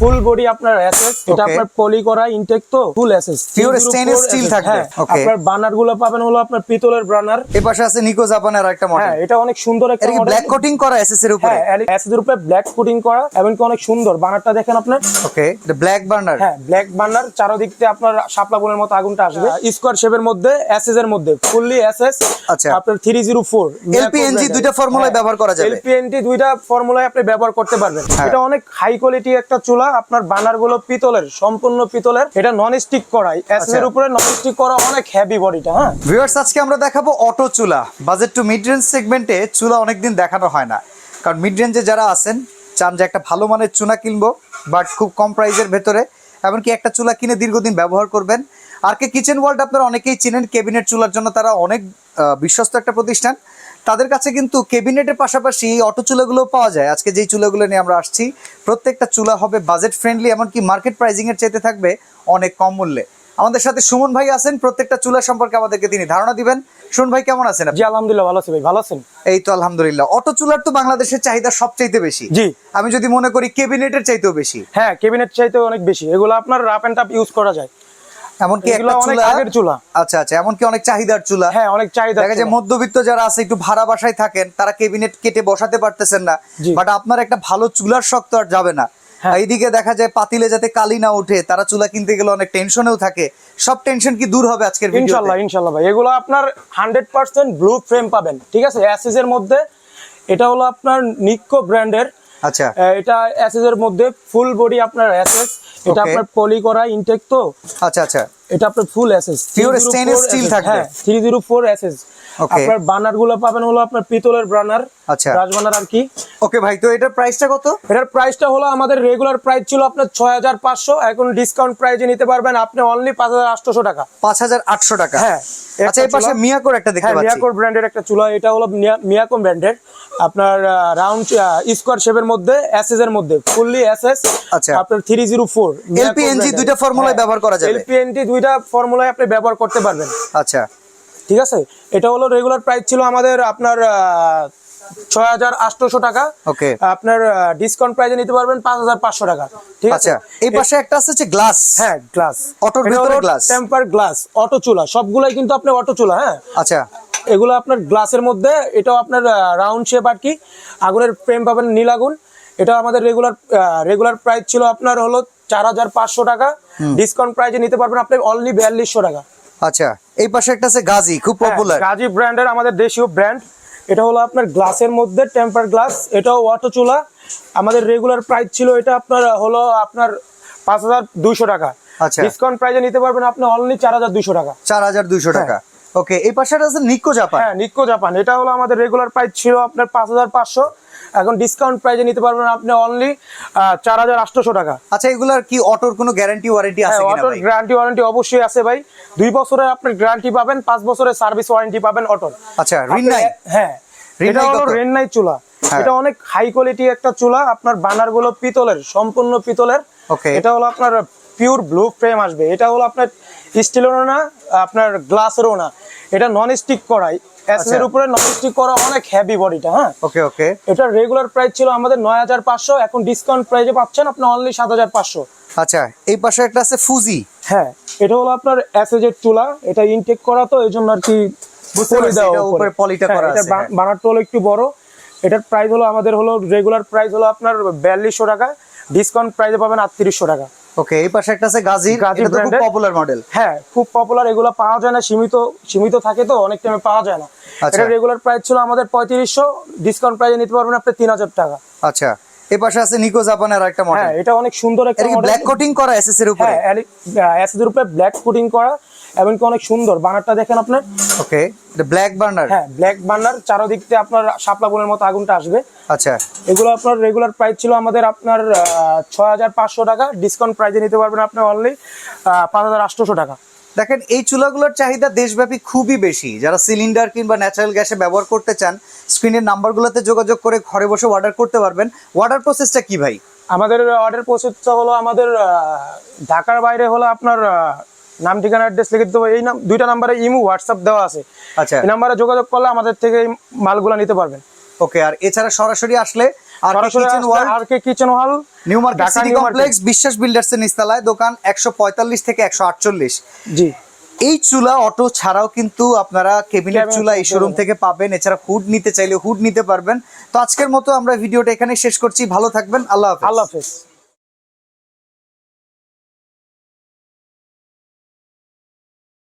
Full body আপনার SS, এটা আপনার পলি করা ইনটেক তো ফুল এসএস পিওর স্টেইনলেস স্টিল থাকবে। ওকে, আপনার বার্নার গুলো পাবেন হলো আপনার পিতলের বার্নার। এই পাশে আছে নিকো জাপানের আরেকটা মডেল। হ্যাঁ, এটা অনেক সুন্দর একটা মডেল। ব্ল্যাক কোটিং করা এসএস এর উপরে। হ্যাঁ, এসএস এর উপরে ব্ল্যাক কোটিং করা এবং কি অনেক সুন্দর বার্নারটা দেখেন আপনার। ওকে, এটা ব্ল্যাক বার্নার। হ্যাঁ, ব্ল্যাক বার্নার, চারদিক থেকে আপনার শাপলা বোনের মতো আগুনটা আসবে। স্কোয়ার শেপের মধ্যে এসএস এর মধ্যে ফুললি এসএস। আচ্ছা, আপনার 304 এলপিএনজি দুইটা ফর্মুলায় ব্যবহার করা যাবে। এলপিএনজি দুইটা ফর্মুলায় আপনি ব্যবহার করতে পারবেন। এটা অনেক হাই কোয়ালিটি একটা চুলা। আপনার বার্নার গুলো পিতলের, সম্পূর্ণ পিতলের। এটা নন স্টিক করাই, এসএস এর উপরে নন স্টিক করা, অনেক হেভি বডিটা। হ্যাঁ ভিউয়ার্স, আজকে আমরা দেখাবো অটো চুলা। বাজেট টু মিড রেঞ্জ সেগমেন্টে চুলা অনেকদিন দেখানো হয় না, কারণ মিড রেঞ্জে যারা আছেন চান যে একটা ভালো মানের চুলা কিনবো বাট খুব কম প্রাইসের ভেতরে, এমনকি একটা চুলা কিনে দীর্ঘদিন ব্যবহার করবেন। আর কে কিচেন ওয়ার্ল্ড আপনারা অনেকেই চিনেন, ক্যাবিনেট চুলার জন্য তারা অনেক বিশ্বস্ত একটা প্রতিষ্ঠান। তাদের কাছে কিন্তু ক্যাবিনেটের পাশাপাশি এই অটো চুলাগুলো পাওয়া যায়। আজকে যেই চুলাগুলো নিয়ে আমরা আসছি, প্রত্যেকটা চুলা হবে বাজেট ফ্রেন্ডলি, এমনকি মার্কেট প্রাইজিং এর চাইতে থাকবে অনেক কম মূল্যে। আমাদের সাথে সুমন ভাই আছেন, প্রত্যেকটা চুলা সম্পর্কে আমাদেরকে তিনি ধারণা দিবেন। সুমন ভাই কেমন আছেন? জি আলহামদুলিল্লাহ ভালো আছি ভাই, ভালো আছেন? এই তো আলহামদুলিল্লাহ। অটো চুলার তো বাংলাদেশের চাহিদা সবচাইতে বেশি। জি, আমি যদি মনে করি ক্যাবিনেটের চাইতেও বেশি। হ্যাঁ, ক্যাবিনেট চাইতে অনেক বেশি। এগুলো আপনার রাফ এন্ড টাফ ইউজ করা যায়। এমনকি একটা অনেক চুলা, আগের চুলা। আচ্ছা আচ্ছা, এমনকি অনেক চাহিদার চুলা। হ্যাঁ, অনেক চাহিদা। দেখা যায় মধ্যবিত্ত যারা আছে, একটু ভাড়া বাসায় থাকেন, তারা ক্যাবিনেট কেটে বসাতে পারতেছেন না, বাট আপনার একটা ভালো চুলার শখ তো আর যাবে না। এইদিকে দেখা যায় পাতিলে যাতে কালি না ওঠে, তারা চুলা কিনতে গেলে অনেক টেনশনেও থাকে। সব টেনশন কি দূর হবে আজকের ভিডিওতে? ইনশাআল্লাহ, ইনশাআল্লাহ ভাই। এগুলো আপনার 100% ব্লু ফ্রেম পাবেন, ঠিক আছে? এসএস এর মধ্যে। এটা হলো আপনার নিক্কো ব্র্যান্ডের। আচ্ছা, এটা এসএস এর মধ্যে ফুল বডি আপনার এসএস। এটা আপনার পলি করা ইনটেক তো। আচ্ছা আচ্ছা, এটা আপনার ফুল এসএস, পিওর স্টেইনলেস স্টিল থাকবে। 304 এসএস। আপনার বার্নার গুলো পাবেন হলো আপনার পিতলের বার্নার। আচ্ছা, রাজ বার্নার আর কি। ওকে ভাই, তো এটার প্রাইসটা কত? এটার প্রাইসটা হলো, আমাদের রেগুলার প্রাইস ছিল আপনার 6500, এখন ডিসকাউন্ট প্রাইসে নিতে পারবেন আপনি অনলি 5800 টাকা। 5800 টাকা। হ্যাঁ। আচ্ছা, এই পাশে মিয়াকোর একটা দেখতে পাচ্ছি। মিয়াকোর ব্র্যান্ডের একটা চুলা। এটা হলো মিয়াকো ব্র্যান্ডের। আপনার রাউন্ড স্কোয়ার শেপের মধ্যে এসএস এর মধ্যে ফুললি এসএস। আচ্ছা, আপনার 304 এলপিএনজি দুইটা ফর্মুলায় ব্যবহার করা যাবে। এলপিএনজি দুইটা ফর্মুলায় আপনি ব্যবহার করতে পারবেন। আচ্ছা, ঠিক আছে। এটা হলো রেগুলার প্রাইস ছিল আমাদের আপনার 6800 টাকা। ওকে, আপনার ডিসকাউন্ট প্রাইসে নিতে পারবেন 5500 টাকা। ঠিক আছে। আচ্ছা, এই পাশে একটা আছে যে গ্লাস। হ্যাঁ, গ্লাস। অটোর ভিতরে গ্লাস, টেম্পার গ্লাস, অটো চুলা। সবগুলাই কিন্তু আপনার অটো চুলা। হ্যাঁ, আচ্ছা, এগুলো আপনার গ্লাসের মধ্যে। এটাও আপনার রাউন্ড শেপ আর কি। আগুনের ফ্রেম পাবেন নীল আগুন। এটা আমাদের রেগুলার প্রাইস ছিল আপনার হলো 4500 টাকা। ডিসকাউন্ট প্রাইসে নিতে পারবেন আপনি অনলি 4200 টাকা। আচ্ছা, এই পাশে একটা আছে গাজী, খুব পপুলার। গাজী ব্র্যান্ডের, আমাদের দেশীয় ব্র্যান্ড। এটা হলো আপনার গ্লাসের মধ্যে টেম্পার গ্লাস। এটাও অটো চুলা। আমাদের রেগুলার প্রাইস ছিল এটা আপনার হলো আপনার 5200 টাকা। আচ্ছা, ডিসকাউন্ট প্রাইসে নিতে পারবেন আপনি অনলি 4200 টাকা। 4200 টাকা। ওকে, এই পাশে আছে নিক্কো জাপান। হ্যাঁ, নিক্কো জাপান। এটা হলো আমাদের রেগুলার প্রাইস ছিল আপনার 5500, এখন ডিসকাউন্ট প্রাইসে নিতে পারবেন আপনি অনলি 4800 টাকা। আচ্ছা, এগুলার কি অটোর কোনো গ্যারান্টি ওয়ারেন্টি আছে কিনা অটোর ভাই? গ্যারান্টি ওয়ারেন্টি অবশ্যই আছে ভাই। 2 বছরের আপনি গ্যারান্টি পাবেন, 5 বছরের সার্ভিস ওয়ারেন্টি পাবেন অটোর। আচ্ছা, রিন্নাই। হ্যাঁ, এটা হলো রেন্নাই চুলা। এটা অনেক হাই কোয়ালিটি একটা চুলা। আপনার বার্নার গুলো পিতলের, সম্পূর্ণ পিতলের। ওকে, এটা হলো আপনার পিওর ব্লু ফ্রেম আসবে। এটা হলো আপনার স্টিলেরও না, আপনার গ্লাসেরও না। এটা নন স্টিক করাই, এসএস এর উপরে নন স্টিক করা, অনেক হেভি বডিটা। হ্যাঁ, ওকে ওকে। এটা রেগুলার প্রাইস ছিল আমাদের 9500, এখন ডিসকাউন্ট প্রাইসে পাচ্ছেন আপনি অনলি 7500। আচ্ছা, এই পাশে একটা আছে ফুজি। হ্যাঁ, এটা হলো আপনার এসএস এর চুলা। এটা ইনটেক করা তো, এইজন্য আর কি পলি দেওয়া, উপরে পলিটা করা আছে। এটা বানারটা হলো একটু বড়। এটার প্রাইস হলো আমাদের হলো রেগুলার প্রাইস হলো আপনার 4200 টাকা। ডিসকাউন্ট প্রাইসে পাবেন 3800 টাকা। ওকে, এই পাশে একটা আছে গাজী। এটা তো খুব পপুলার মডেল। হ্যাঁ, খুব পপুলার। এগুলো পাওয়া যায় না, সীমিত থাকে তো, অনেক টাইমে পাওয়া যায় না। এটা রেগুলার প্রাইস ছিল আমাদের 3500, ডিসকাউন্ট প্রাইসে নিতে পারবেন আপনি 3000 টাকা। আচ্ছা, এই পাশে আছে নিকো জাপানের আরেকটা মডেল। হ্যাঁ, এটা অনেক সুন্দর একটা মডেল। ব্ল্যাক কোটিং করা এসএস এর উপরে। হ্যাঁ, এসএস এর উপরে ব্ল্যাক কোটিং করা এবং কি অনেক সুন্দর বার্নারটা দেখেন আপনার। ওকে, এটা ব্ল্যাক বার্নার। হ্যাঁ, ব্ল্যাক বার্নার, চারদিক থেকে আপনার শাপলা বোনের মতো আগুনটা আসবে। আচ্ছা, এগুলো আপনার রেগুলার প্রাইস ছিল আমাদের আপনার 6500 টাকা। ডিসকাউন্ট প্রাইসে নিতে পারবেন আপনি অনলি 5800 টাকা। দেখেন, এই চুলাগুলোর চাহিদা দেশব্যাপী খুবই বেশি। যারা সিলিন্ডার কিংবা ন্যাচারাল গ্যাসে ব্যবহার করতে চান, স্ক্রিনের নাম্বারগুলোতে যোগাযোগ করে ঘরে বসে অর্ডার করতে পারবেন। অর্ডার প্রসেসটা কি ভাই? আমাদের অর্ডার প্রসেসটা হলো, আমাদের ঢাকার বাইরে হলো আপনার নাম ঠিকানা অ্যাড্রেস লিখে দিতে হবে। এই দুইটা নাম্বারে ইমো হোয়াটসঅ্যাপ দেওয়া আছে। আচ্ছা, এই নাম্বারে যোগাযোগ করলে আমাদের থেকে এই মালগুলো নিতে পারবেন। ওকে, আর এছাড়া সরাসরি আসলে আর কে কিচেন হল new market Dhaka city new complex বিশ্বাস বিল্ডার্স এর নিচতলায়, দোকান 145 থেকে 148। জি এই চুলা অটো ছাড়াও কিন্তু আপনারা কেবিনেট Cabinet চুলা এই চুলা শোরুম থেকে পাবেন। এছাড়া হুড নিতে চাইলে হুড নিতে পারবেন। তো আজকের মতো আমরা ভিডিওটা এখানে শেষ করছি। ভালো থাকবেন, আল্লাহ হাফেজ। আল্লাহ হাফেজ।